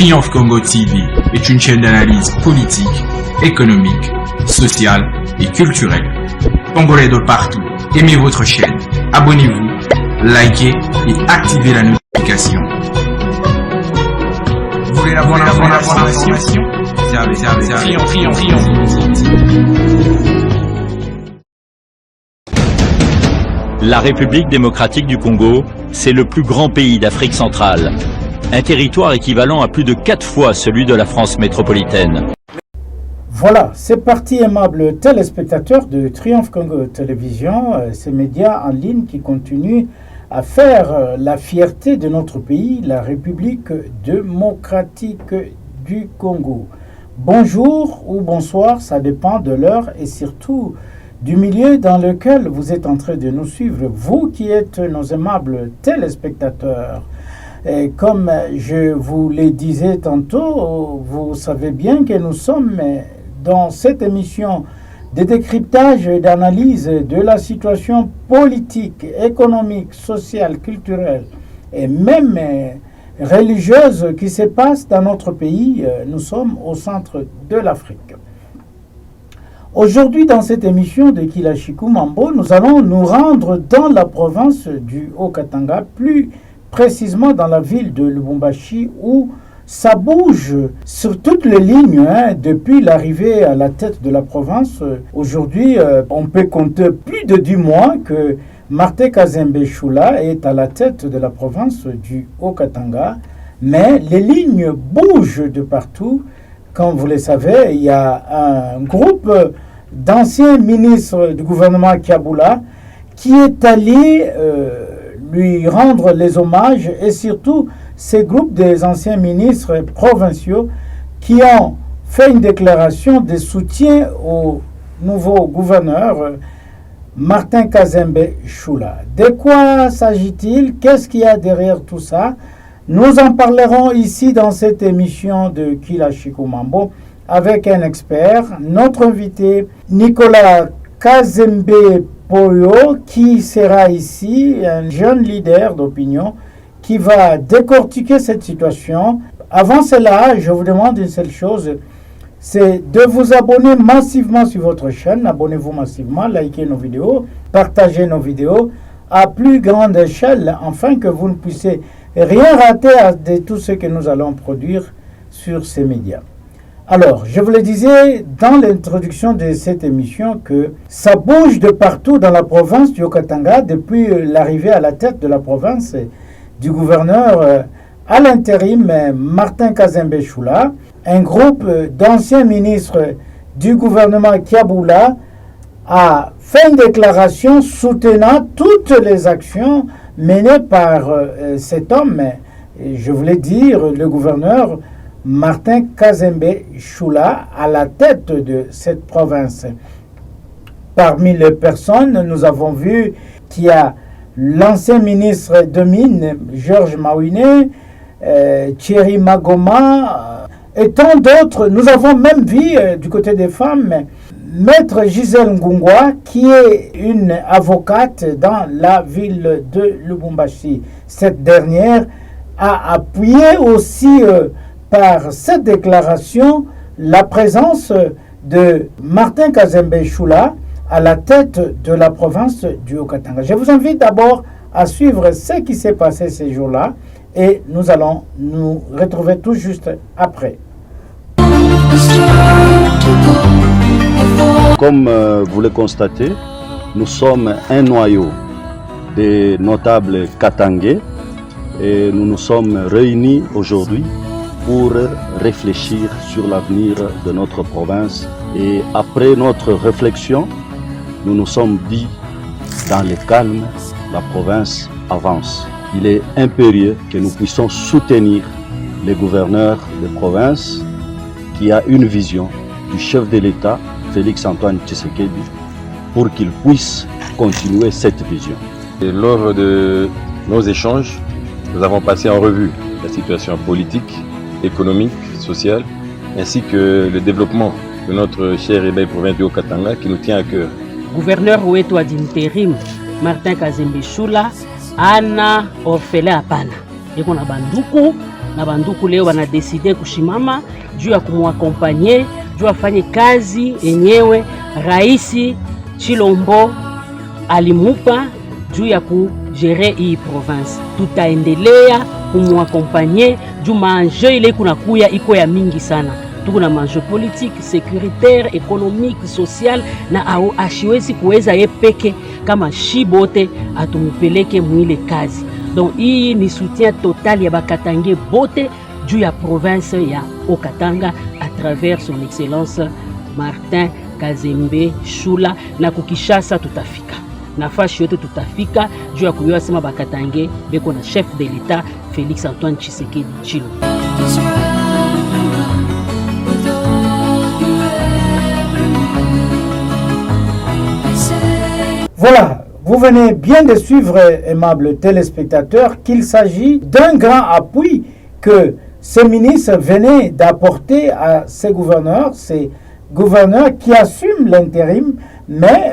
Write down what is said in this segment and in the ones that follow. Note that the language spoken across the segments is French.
Triomphe Congo TV est une chaîne d'analyse politique, économique, sociale et culturelle. Congolais de partout, aimez votre chaîne, abonnez-vous, likez et activez la notification. Vous voulez la bonne information? Triomphe. La République démocratique du Congo, c'est le plus grand pays d'Afrique centrale. Un territoire équivalent à plus de 4 fois celui de la France métropolitaine. Voilà, c'est parti, aimables téléspectateurs de Triomphe Congo Télévision, ces médias en ligne qui continuent à faire la fierté de notre pays, la République démocratique du Congo. Bonjour ou bonsoir, ça dépend de l'heure et surtout du milieu dans lequel vous êtes en train de nous suivre, vous qui êtes nos aimables téléspectateurs. Et comme je vous le disais tantôt, vous savez bien que nous sommes dans cette émission de décryptage et d'analyse de la situation politique, économique, sociale, culturelle et même religieuse qui se passe dans notre pays. Nous sommes au centre de l'Afrique. Aujourd'hui, dans cette émission de Kilashiku Mambo, nous allons nous rendre dans la province du Haut-Katanga, plus précisément dans la ville de Lubumbashi, où ça bouge sur toutes les lignes, depuis l'arrivée à la tête de la province. Aujourd'hui, on peut compter plus de 10 mois que Martin Kazembe Choula est à la tête de la province du Haut-Katanga, mais les lignes bougent de partout. Comme vous le savez, il y a un groupe d'anciens ministres du gouvernement Kiaboula qui est allé lui rendre les hommages, et surtout ces groupes des anciens ministres provinciaux qui ont fait une déclaration de soutien au nouveau gouverneur Martin Kazembe Choula. De quoi s'agit-il? Qu'est-ce qu'il y a derrière tout ça? Nous en parlerons ici dans cette émission de Kilashiku Mambo avec un expert, notre invité Nicolas Kazembe Poyo, qui sera ici, un jeune leader d'opinion qui va décortiquer cette situation. Avant cela, je vous demande une seule chose, c'est de vous abonner massivement sur votre chaîne. Abonnez-vous massivement, likez nos vidéos, partagez nos vidéos à plus grande échelle, afin que vous ne puissiez rien rater de tout ce que nous allons produire sur ces médias. Alors, je vous le disais dans l'introduction de cette émission que ça bouge de partout dans la province du Haut-Katanga depuis l'arrivée à la tête de la province du gouverneur à l'intérim Martin Kazembe Choula. Un groupe d'anciens ministres du gouvernement Kiaboula a fait une déclaration soutenant toutes les actions menées par cet homme, et je voulais dire le gouverneur Martin Kazembe Choula à la tête de cette province. Parmi les personnes, nous avons vu qu'il y a l'ancien ministre de Mines, Georges Mawine, Thierry Magoma, et tant d'autres. Nous avons même vu du côté des femmes, Maître Gisèle Ngungwa, qui est une avocate dans la ville de Lubumbashi. Cette dernière a appuyé aussi par cette déclaration la présence de Martin Kazembe Choula à la tête de la province du Haut-Katanga. Je vous invite d'abord à suivre ce qui s'est passé ces jours-là et nous allons nous retrouver tout juste après. Comme vous le constatez, nous sommes un noyau des notables katangais et nous nous sommes réunis aujourd'hui pour réfléchir sur l'avenir de notre province. Et après notre réflexion, nous nous sommes dit, dans le calme, la province avance. Il est impérieux que nous puissions soutenir les gouverneurs de province qui a une vision du chef de l'État, Félix-Antoine Tshisekedi, pour qu'il puisse continuer cette vision. Et lors de nos échanges, nous avons passé en revue la situation politique, économique, sociale, ainsi que le développement de notre cher et belle province du Haut-Katanga qui nous tient à cœur. Gouverneur wetu wa d'intérim Martin Kazembe Choula ana orphelin hapana, eko na banduku na banduku leo wanadeside kushimama juu ya kumuakompanye juu afanye kazi yenyewe Raisi Chilombo alimupa juu ya kujere hii province. Tutaendelea kumuakompanye juu maenjeu ile kunakuya iko ya mingi sana. Tuko na maenjeu politique, sécuritaire, économique, social na ashiwezi kuweza ye peke kama shibote atumupeleke mwile kazi. Donc hii ni soutien total ya bakatange bote juu ya province ya Haut-Katanga à travers son excellence Martin Kazembe Shula, na kukishasa tutafika nafasi yote tutafika juu ya kuyua sema bakatange beko na chef de l'État Félix Antoine Tshisekedi Tshilombo. Voilà, vous venez bien de suivre, aimables téléspectateurs, qu'il s'agit d'un grand appui que ces ministres venaient d'apporter à ces gouverneurs qui assument l'intérim, mais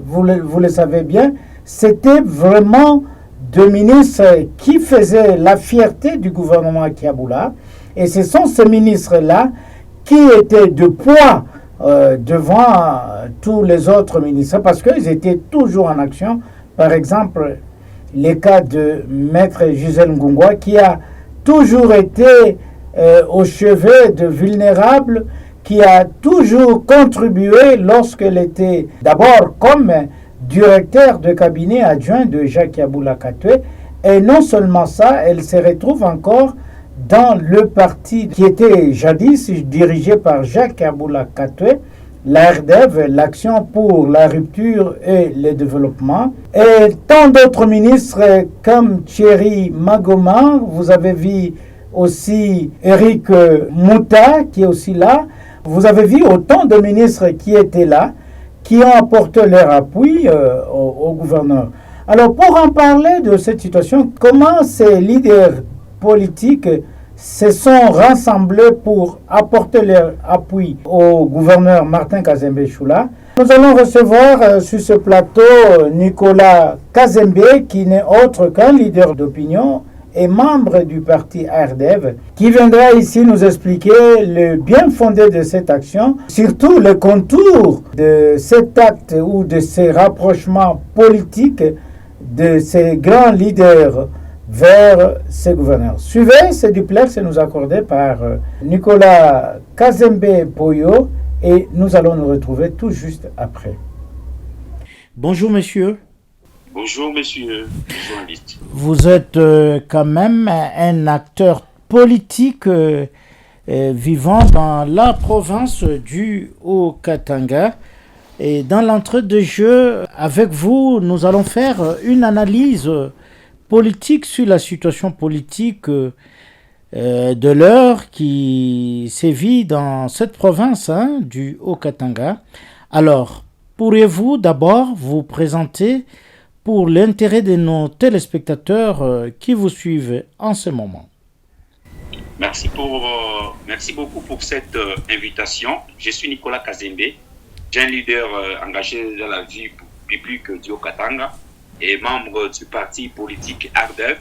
vous le savez bien, c'était vraiment deux ministres qui faisaient la fierté du gouvernement Kiaboula, et ce sont ces ministres-là qui étaient de poids devant tous les autres ministres, parce qu'ils étaient toujours en action. Par exemple, le cas de Maître Gisèle Ngungwa, qui a toujours été au chevet de vulnérables, qui a toujours contribué lorsqu'elle était d'abord comme directeur de cabinet adjoint de Jacques Yaboula Katwe. Et non seulement ça, elle se retrouve encore dans le parti qui était jadis dirigé par Jacques Yaboula Katwe, la RDEV, l'Action pour la rupture et le développement, et tant d'autres ministres comme Thierry Magoma. Vous avez vu aussi Eric Mouta qui est aussi là. Vous avez vu autant de ministres qui étaient là, qui ont apporté leur appui au gouverneur. Alors pour en parler de cette situation, comment ces leaders politiques se sont rassemblés pour apporter leur appui au gouverneur Martin Kazembe Shula. Nous allons recevoir sur ce plateau Nicolas Kazembe, qui n'est autre qu'un leader d'opinion et membre du parti RDEV, qui viendra ici nous expliquer le bien fondé de cette action, surtout le contour de cet acte ou de ces rapprochements politiques de ces grands leaders vers ces gouverneurs. Suivez ce duplex nous accordé par Nicolas Kazembe Poyo et nous allons nous retrouver tout juste après. Bonjour monsieur. Bonjour monsieur, journaliste. Vous êtes quand même un acteur politique vivant dans la province du Haut-Katanga. Et dans l'entrée de jeu, avec vous, nous allons faire une analyse politique sur la situation politique de l'heure qui sévit dans cette province du Haut-Katanga. Alors, pourriez-vous d'abord vous présenter pour l'intérêt de nos téléspectateurs qui vous suivent en ce moment? Merci beaucoup pour cette invitation. Je suis Nicolas Kazembe, j'ai un leader engagé dans la vie publique du Haut-Katanga et membre du parti politique RDEV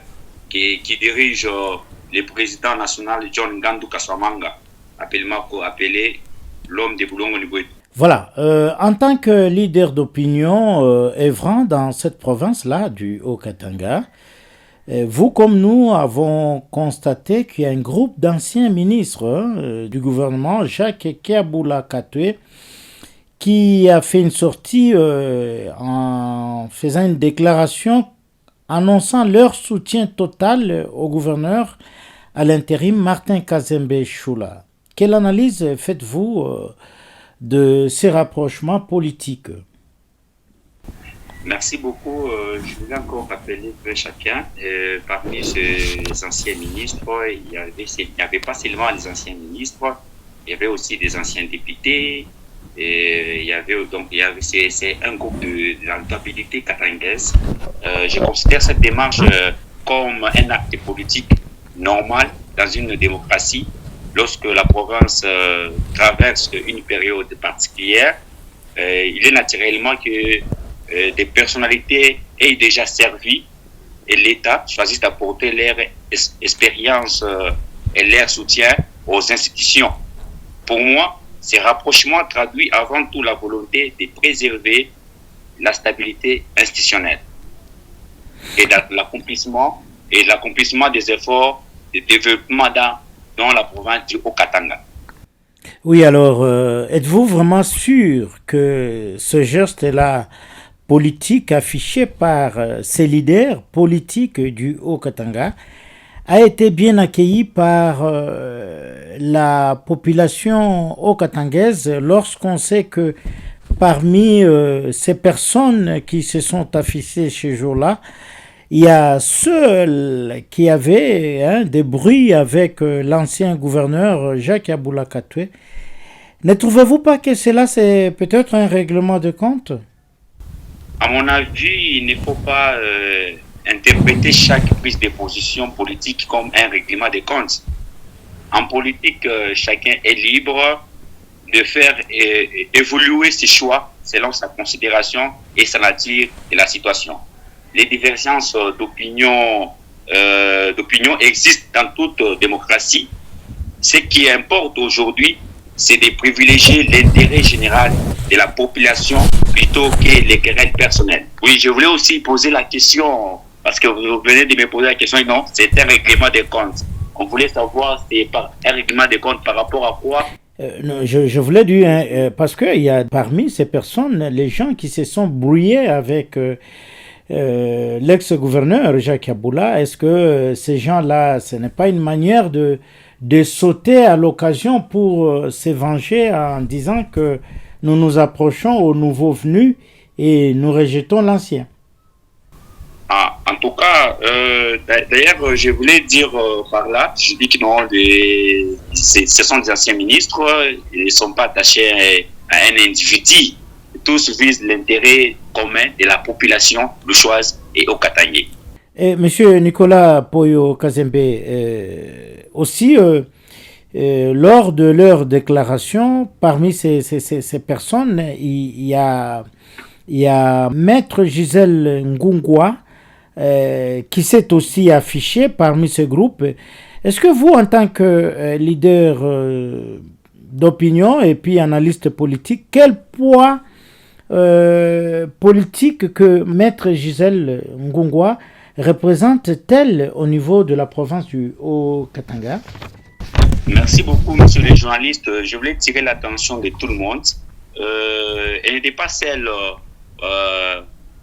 qui dirige le président national John Ngandou Kaswamanga, appelé l'homme de Boulongo-Niboué. Voilà, en tant que leader d'opinion œuvrant dans cette province-là du Haut-Katanga, vous comme nous avons constaté qu'il y a un groupe d'anciens ministres du gouvernement, Jacques Yaboula Katwe, qui a fait une sortie en faisant une déclaration annonçant leur soutien total au gouverneur à l'intérim Martin Kazembe Shula. Quelle analyse faites-vous de ces rapprochements politiques? Merci beaucoup. Je voulais encore rappeler que chacun, parmi ces anciens ministres, il n'y avait pas seulement les anciens ministres, il y avait aussi des anciens députés. Et c'est un groupe de la notabilité katangaise. Je considère cette démarche comme un acte politique normal dans une démocratie. Lorsque la province traverse une période particulière, il est naturellement que des personnalités aient déjà servi et l'État choisissent d'apporter leur expérience et leur soutien aux institutions. Pour moi, ces rapprochements traduisent avant tout la volonté de préserver la stabilité institutionnelle et l'accomplissement des efforts de développement dans la province du Haut-Katanga. Oui, alors, êtes-vous vraiment sûr que ce geste-là politique affiché par ces leaders politiques du Haut-Katanga a été bien accueilli par la population haut-katangaise lorsqu'on sait que parmi ces personnes qui se sont affichées ce jour-là, il y a ceux qui avaient des bruits avec l'ancien gouverneur Jacques Yaboula Katoué. Ne trouvez-vous pas que cela, c'est peut-être un règlement de compte? À mon avis, il ne faut pas interpréter chaque prise de position politique comme un règlement de compte. En politique, chacun est libre de faire évoluer ses choix selon sa considération et sa nature de la situation. Les divergences d'opinion existent dans toute démocratie. Ce qui importe aujourd'hui, c'est de privilégier l'intérêt général de la population plutôt que les querelles personnelles. Oui, je voulais aussi poser la question, parce que vous venez de me poser la question, non, c'est un règlement de compte. On voulait savoir, c'est un règlement de compte par rapport à quoi? Non, je voulais dire, parce qu'il y a parmi ces personnes, les gens qui se sont brouillés avec l'ex-gouverneur Jacques Yaboula. Est-ce que ces gens-là, ce n'est pas une manière de sauter à l'occasion pour se venger en disant que nous nous approchons au nouveau venu et nous rejetons l'ancien? En tout cas, d'ailleurs, je voulais dire par là, je dis que non, ce sont des anciens ministres, ils ne sont pas attachés à un individu. Tous visent l'intérêt commun de la population louchoise et haut-katangais. Monsieur Nicolas Poyo Kazembe, aussi, lors de leur déclaration, parmi ces personnes, il y a Maître Gisèle Ngungwa, qui s'est aussi affiché parmi ce groupe. Est-ce que vous, en tant que leader d'opinion et puis analyste politique, quel poids politique que Maître Gisèle Ngungwa représente-t-elle au niveau de la province du Haut-Katanga? Merci beaucoup, monsieur le journaliste. Je voulais tirer l'attention de tout le monde. Elle n'était pas seule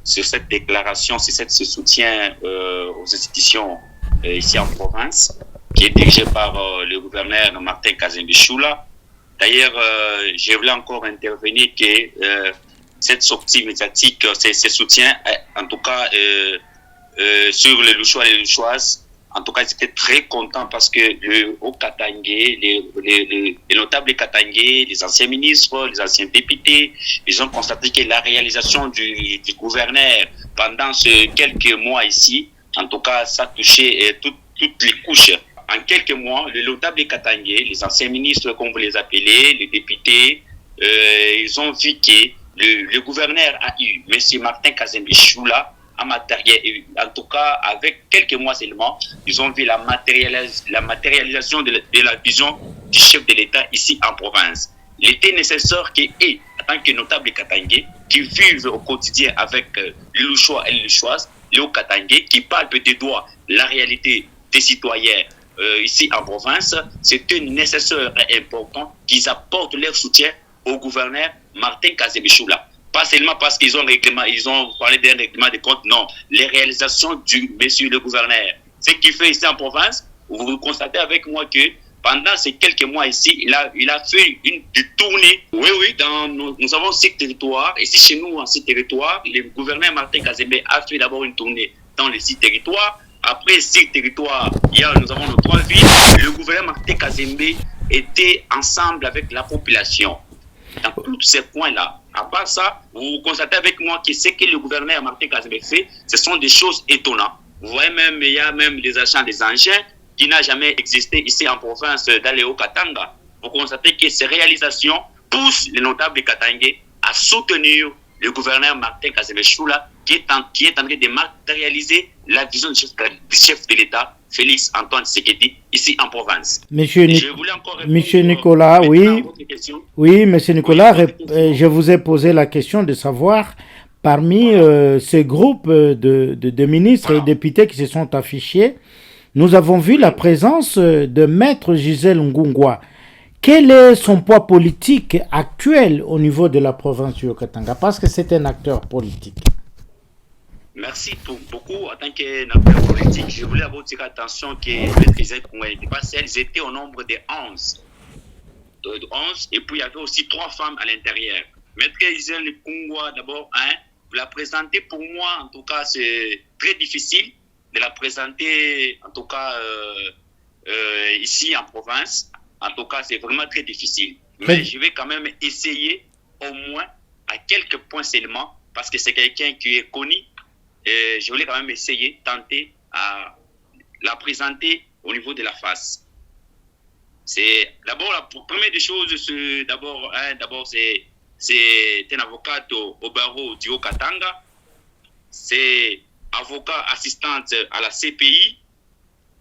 sur cette déclaration, sur ce soutien aux institutions ici en province, qui est dirigé par le gouverneur Martin Kazembe Choula. D'ailleurs, je voulais encore intervenir que cette sortie médiatique, ces soutiens, en tout cas sur les Louchois et les Louchoises, en tout cas, ils étaient très contents parce que le Haut-Katangais, les notables Katangais, les anciens ministres, les anciens députés, ils ont constaté que la réalisation du gouverneur pendant ces quelques mois ici, en tout cas, ça touchait toutes les couches. En quelques mois, les notables Katangais, les anciens ministres, comme vous les appelez, les députés, ils ont vu que le gouverneur a eu M. Martin Kazembe Choula, en tout cas, avec quelques mois seulement, ils ont vu la matérialisation de la vision du chef de l'État ici en province. Il était nécessaire qu'eux, en tant que notables katangais, qui vivent au quotidien avec les Louchois et les Louchoises, les Hauts-Katangais, qui palpent des doigts la réalité des citoyens ici en province, c'était nécessaire et important qu'ils apportent leur soutien au gouverneur Martin Kazembe Choula. Pas seulement parce qu'ils ont parlé d'un règlement de compte, non. Les réalisations du monsieur le gouverneur. Ce qu'il fait ici en province, vous constatez avec moi que pendant ces quelques mois ici, il a fait une tournée. Oui, nous avons 6 territoires. Ici, chez nous, en 6 territoires, le gouverneur Martin Kazembe a fait d'abord une tournée dans les 6 territoires. Après 6 territoires, nous avons nos 3 villes. Le gouverneur Martin Kazembe était ensemble avec la population. Dans tous ces points-là. À part ça, vous constatez avec moi que ce que le gouverneur Martin Kazembe fait, ce sont des choses étonnantes. Vous voyez même, il y a même les achats des engins qui n'a jamais existé ici en province dans le Haut-Katanga. Vous constatez que ces réalisations poussent les notables katangais à soutenir le gouverneur Martin Kazemechula, qui est en train de matérialiser la vision du chef de l'État, Félix Antoine Tshisekedi, ici en province. Monsieur Nicolas, oui, Monsieur Nicolas, je vous ai posé la question de savoir, parmi ce groupe de ministres et députés qui se sont affichés, nous avons vu la présence de Maître Gisèle Ngungwa. Quel est son poids politique actuel au niveau de la province du Haut-Katanga? Parce que c'est un acteur politique. Merci beaucoup. En tant qu'acteur politique, je voulais avoir dire attention que les Gisèle Ngungwa n'étaient pas seuls, ils étaient au nombre de 11. Et puis il y avait aussi 3 femmes à l'intérieur. Maître Gisèle Ngungwa, d'abord, vous la présenter, pour moi, en tout cas, c'est très difficile de la présenter, en tout cas, ici en province. En tout cas, c'est vraiment très difficile. Mais je vais quand même essayer, au moins, à quelques points seulement, parce que c'est quelqu'un qui est connu. Et je voulais quand même essayer, tenter à la présenter au niveau de la face. C'est d'abord, la première des choses, c'est un avocat au barreau du Haut-Katanga. C'est avocat assistante à la CPI,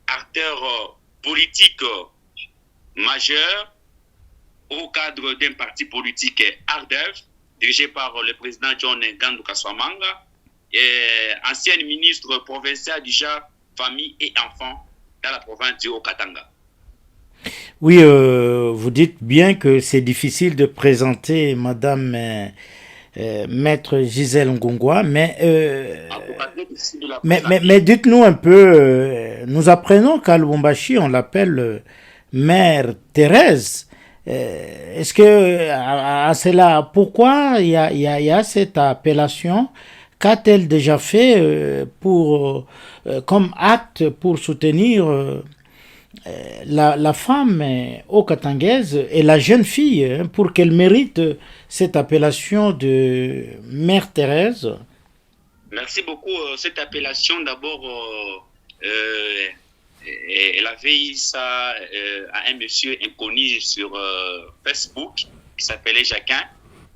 acteur politique majeur au cadre d'un parti politique ARDEV, dirigé par le président John Ngandou Kaswamanga, et ancienne ministre provinciale du genre, famille et enfants dans la province du Haut-Katanga. Oui, vous dites bien que c'est difficile de présenter Madame Maître Gisèle Ngungwa, mais dites-nous un peu, nous apprenons qu'à Lubumbashi, on l'appelle Mère Thérèse. Est-ce que à cela, pourquoi il y a cette appellation? Qu'a-t-elle déjà fait comme acte pour soutenir la femme haut-katangaise et la jeune fille pour qu'elle mérite cette appellation de Mère Thérèse? Merci beaucoup. Cette appellation, d'abord, elle avait eu ça à un monsieur inconnu sur Facebook qui s'appelait Jacquin.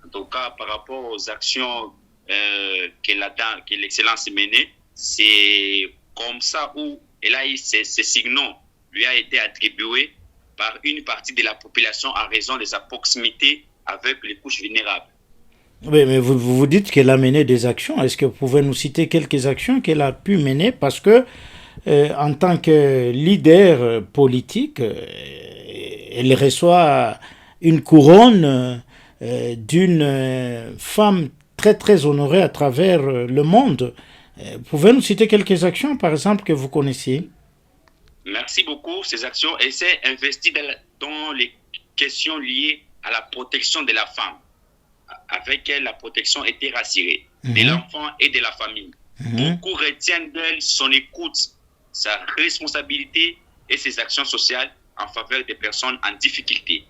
En tout cas, par rapport aux actions que l'excellence menait, c'est comme ça où elle a eu ces signaux lui a été attribué par une partie de la population en raison de sa proximité avec les couches vulnérables. Oui, mais vous dites qu'elle a mené des actions. Est-ce que vous pouvez nous citer quelques actions qu'elle a pu mener? Parce que en tant que leader politique, elle reçoit une couronne d'une femme très très honorée à travers le monde. Pouvez nous citer quelques actions, par exemple, que vous connaissiez? Merci beaucoup. Ces actions, elle s'est investie dans les questions liées à la protection de la femme. Avec elle, la protection était rassurée de l'enfant et de la famille. Beaucoup retiennent d'elle son écoute, sa responsabilité et ses actions sociales en faveur des personnes en difficulté.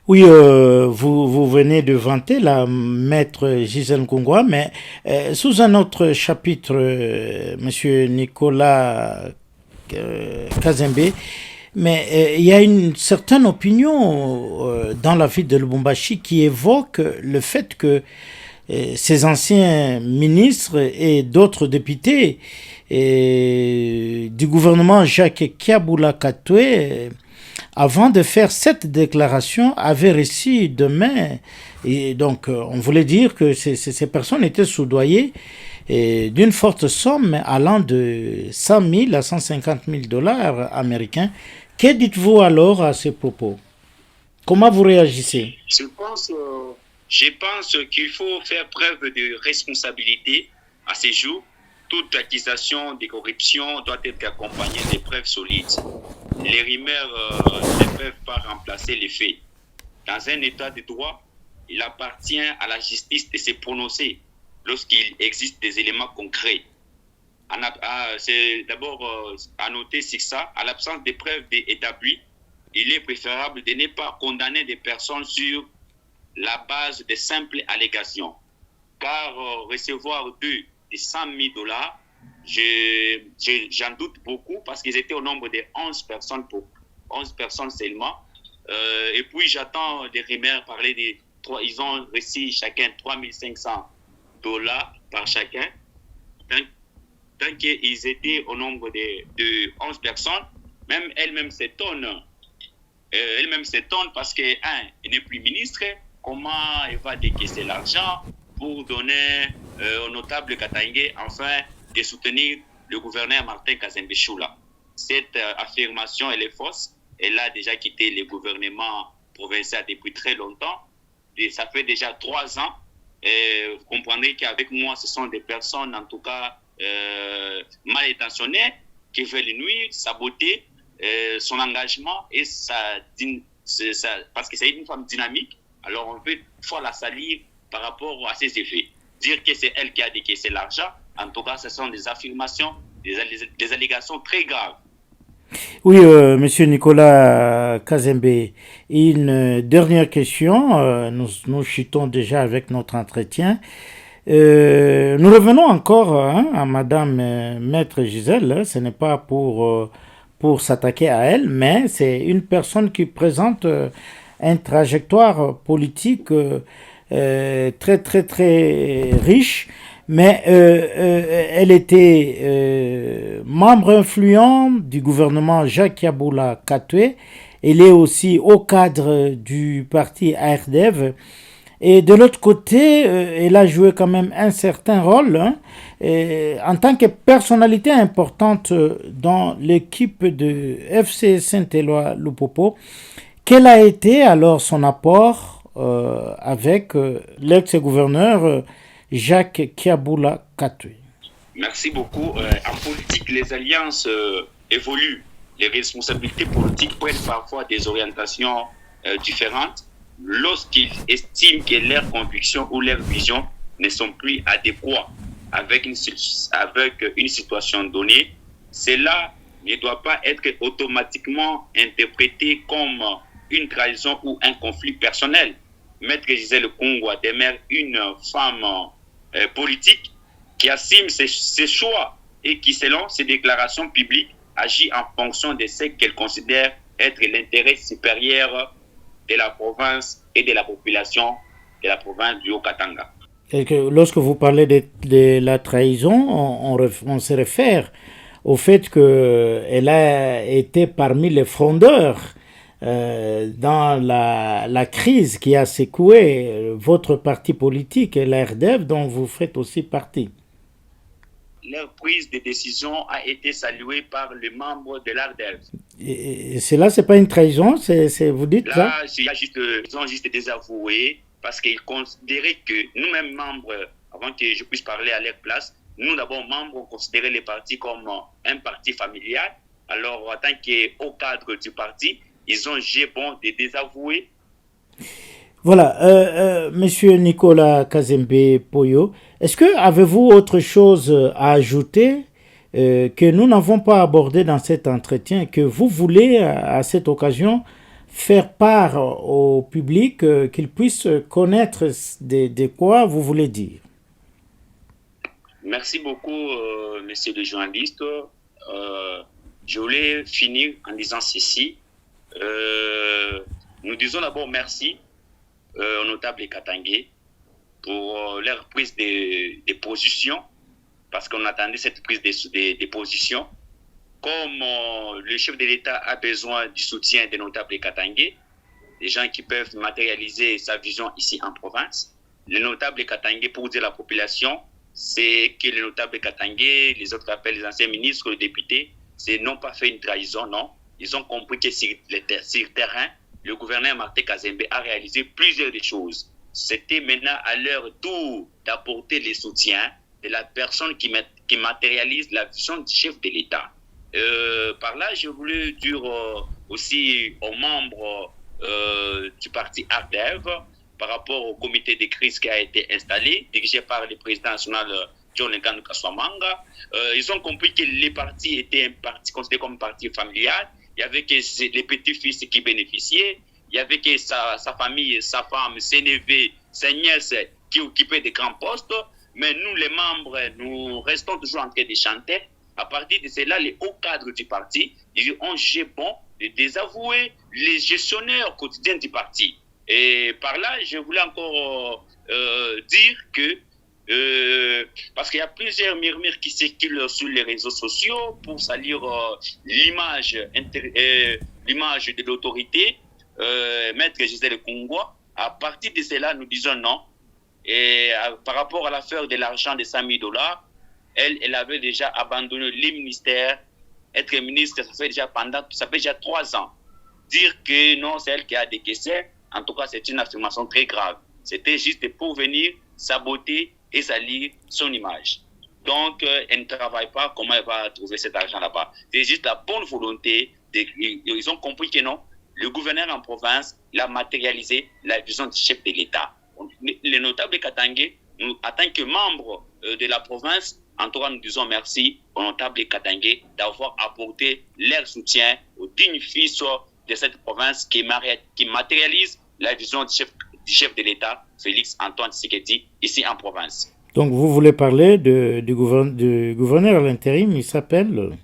Oui, vous venez de vanter la Maître Gisèle Ngungwa, mais sous un autre chapitre, Monsieur Nicolas Kazembe, mais il y a une certaine opinion dans la ville de Lubumbashi qui évoque le fait que ces anciens ministres et d'autres députés du gouvernement Jacques Kiaboula Katoué, avant de faire cette déclaration, avaient reçu de main, et donc on voulait dire que ces personnes étaient soudoyées d'une forte somme allant de 100 000 à 150 000 dollars américains. Que dites-vous alors à ces propos? Comment vous réagissez? Je pense qu'il faut faire preuve de responsabilité à ces jours. Toute accusation de corruption doit être accompagnée de preuves solides. Les rumeurs ne peuvent pas remplacer les faits. Dans un état de droit, il appartient à la justice de se prononcer lorsqu'il existe des éléments concrets. C'est d'abord à noter sur ça, à l'absence de preuves établies, il est préférable de ne pas condamner des personnes sur la base de simples allégations. Car recevoir de 100 000 dollars, j'en doute beaucoup parce qu'ils étaient au nombre de 11 personnes seulement. Et puis j'attends des rumeurs parler ils ont reçu chacun $3 500 par chacun. Tant qu'ils étaient au nombre de 11 personnes, même elle-même s'étonne. Elle-même s'étonne parce qu'elle n'est plus ministre. Comment elle va décaisser l'argent pour donner au notable Katangé afin de soutenir le gouverneur Martin Kazembe Choula. Cette affirmation, elle est fausse. Elle a déjà quitté le gouvernement provincial depuis très longtemps. Et ça fait déjà 3 ans. Et vous comprendrez qu'avec moi, ce sont des personnes, en tout cas, mal intentionnées, qui veulent nuire, saboter son engagement et parce que c'est une femme dynamique. Alors on veut fois la salir par rapport à ses effets. Dire que c'est elle qui a décaissé l'argent, en tout cas, ce sont des affirmations, des allégations très graves. Oui, Monsieur Nicolas Kazembe, une dernière question. Nous chutons déjà avec notre entretien. Nous revenons encore à Madame Maître Gisèle. Ce n'est pas pour s'attaquer à elle, mais c'est une personne qui présente une trajectoire politique très très très riche. Mais elle était membre influent du gouvernement Jacques Yaboula Katoué. Elle est aussi au cadre du parti ARDEV. Et de l'autre côté, elle a joué quand même un certain rôle en tant que personnalité importante dans l'équipe de FC Saint-Éloi Lupopo. Quel a été alors son apport avec l'ex-gouverneur Jacques Yaboula Katoué? Merci beaucoup. En politique, les alliances évoluent. Les responsabilités politiques prennent parfois des orientations différentes lorsqu'ils estiment que leurs convictions ou leurs visions ne sont plus adéquates avec une situation donnée. Cela ne doit pas être automatiquement interprété comme une trahison ou un conflit personnel. Maître Gisèle Kongwa demeure une femme politique qui assume ses choix et qui, selon ses déclarations publiques, agit en fonction de ce qu'elle considère être l'intérêt supérieur de la province et de la population de la province du Haut-Katanga. Et que lorsque vous parlez de la trahison, on se réfère au fait qu'elle a été parmi les frondeurs dans la crise qui a secoué votre parti politique et l'ARDEV dont vous faites aussi partie. Leur prise de décision a été saluée par les membres de l'ARDEV. Et cela, ce n'est pas une trahison, vous dites ça? Là, ils ont juste désavoué parce qu'ils considéraient que nous-mêmes membres, avant que je puisse parler à leur place, nous d'abord membres, on considérait les partis comme un parti familial. Alors, en tant qu'au cadre du parti, ils ont jugé bon de désavouer. Voilà, Monsieur Nicolas Kazembe Poyo, est-ce que avez-vous autre chose à ajouter que nous n'avons pas abordé dans cet entretien, que vous voulez à cette occasion faire part au public, qu'il puisse connaître de quoi vous voulez dire? Merci beaucoup, monsieur le journaliste. Je voulais finir en disant ceci. Nous disons d'abord merci au notable Katangé pour leur prise de position, parce qu'on attendait cette prise de position. Comme le chef de l'État a besoin du soutien des notables Katangé, des gens qui peuvent matérialiser sa vision ici en province, le notable Katangé, pour dire à la population, c'est que le notable Katangé, les autres appellent les anciens ministres, les députés, c'est non pas fait une trahison, non. Ils ont compris que sur le terrain, le gouverneur Martin Kazembe a réalisé plusieurs des choses. C'était maintenant à leur tour d'apporter le soutien de la personne qui matérialise la vision du chef de l'État. Par là, je voulais dire aussi aux membres du parti ARDEV, par rapport au comité de crise qui a été installé, dirigé par le président national John Lenkanu Kaswamanga. Ils ont compris que les partis étaient un parti considéré comme un parti familial. Il y avait que les petits-fils qui bénéficiaient. Il y avait que sa famille, sa femme, ses neveux, ses nièces qui occupaient de grands postes. Mais nous, les membres, nous restons toujours en train de chanter. À partir de cela, les hauts cadres du parti, ils ont jugé bon de désavouer les gestionnaires quotidiens du parti. Et par là, je voulais encore dire que parce qu'il y a plusieurs murmures qui circulent sur les réseaux sociaux pour salir l'image de l'autorité, Maître Gisèle Kongwa. À partir de cela, nous disons non. Et par rapport à l'affaire de l'argent de $100 000, elle avait déjà abandonné le ministère. Être ministre, ça fait déjà 3 ans. Dire que non, c'est elle qui a décaissé, en tout cas, c'est une affirmation très grave. C'était juste pour venir saboter et salir son image. Donc, elle ne travaille pas. Comment elle va trouver cet argent là-bas? C'est juste la bonne volonté. Ils ont compris que non. Le gouverneur en province l'a matérialisé la vision du chef de l'État. Les notables Katangé, en tant que membres de la province, en tout cas, nous disons merci aux notables Katangé d'avoir apporté leur soutien aux dignes fils de cette province qui matérialise la vision du chef de l'État, Félix Antoine Tshisekedi, ici en province. Donc vous voulez parler du gouverneur à l'intérim, il s'appelle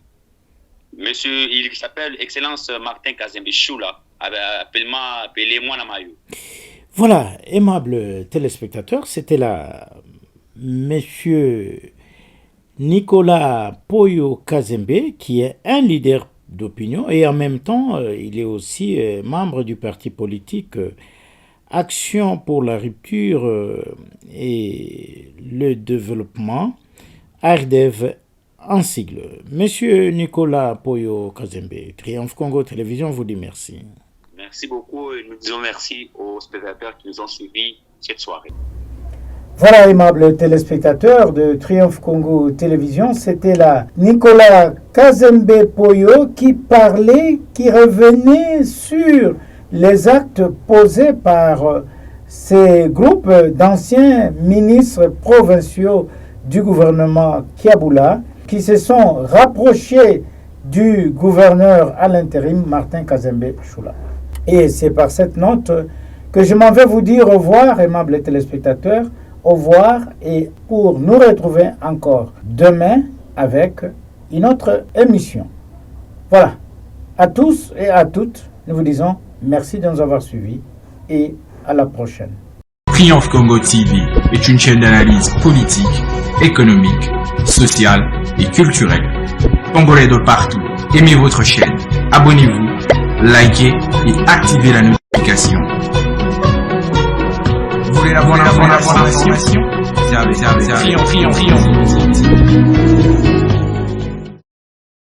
Monsieur, il s'appelle Excellence Martin Kazembe Choula, appelez-moi Namayo. Voilà, aimables téléspectateurs, c'était là Monsieur Nicolas Poyo Kazembe, qui est un leader d'opinion et en même temps, il est aussi membre du parti politique Action pour la rupture et le développement, ARDEV en sigle. Monsieur Nicolas Poyo Kazembe, Triomphe Congo Télévision vous dit merci. Merci beaucoup et nous disons merci aux spectateurs qui nous ont suivis cette soirée. Voilà, aimables téléspectateurs de Triomphe Congo Télévision, c'était là Nicolas Kazembe Poyo qui parlait, qui revenait sur les actes posés par ces groupes d'anciens ministres provinciaux du gouvernement Kiaboula qui se sont rapprochés du gouverneur à l'intérim Martin Kazembe Choula. Et c'est par cette note que je m'en vais vous dire au revoir, aimables téléspectateurs, au revoir et pour nous retrouver encore demain avec une autre émission. Voilà, à tous et à toutes, nous vous disons merci de nous avoir suivis et à la prochaine. Triomphe Congo TV est une chaîne d'analyse politique, économique, sociale et culturelle. Congolais de partout, aimez votre chaîne, abonnez-vous, likez et activez la notification. Vous voulez la bonne information? Triomphe.